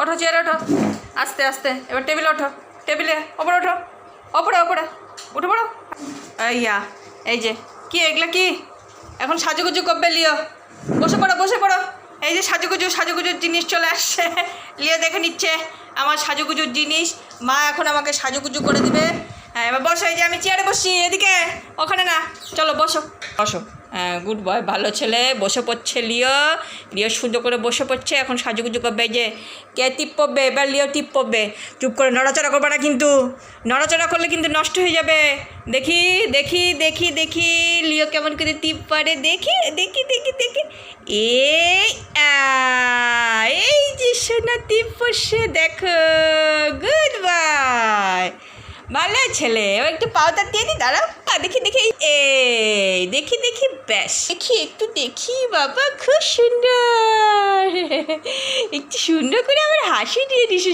ওঠো চেয়ারে ওঠো, আস্তে আস্তে। এবার টেবিলে ওঠো, টেবিলে ওপরে ওঠো, ওপরে ওপরে উঠে পড়ো। ইয়া এই যে কি এগুলা কি এখন সাজুগুজু করবে লিও, বসে পড়ো বসে পড়ো। এই যে সাজুগুজুর জিনিস চলে আসছে, লিও দেখে নিচ্ছে আমার সাজুগুজুর জিনিস। মা এখন আমাকে সাজুগুজু করে দিবে। হ্যাঁ এবার বসো, এই যে আমি চেয়ারে বসছি, এদিকে ওখানে না, চলো বসো বসো। হ্যাঁ গুড বয়, ভালো ছেলে। বসে পড়ছে লিও, লিও সুন্দর করে বসে পড়ছে। এখন সাজুগুজু করবে, এই যে কে টিপ পড়বে, এবার লিও টিপ পড়বে। চুপ করে নড়াচড়া করবে না কিন্তু, নড়াচড়া করলে কিন্তু নষ্ট হয়ে যাবে। দেখি দেখি দেখি দেখি লিও কেমন করে টিপ পড়ে, দেখি দেখি দেখি দেখি। এই যে সোনা টিপ পড়ছে, দেখো। গুড বয়, ভালো ছেলে। এবার একটু পাউডার দিয়ে দিই, দাঁড়াও। দেখি দেখি, এই দেখি দেখি, ব্যাস দেখি একটু দেখি। বাবা খুব সুন্দর, একটু সুন্দর করে আমার হাসি দিয়ে দিস।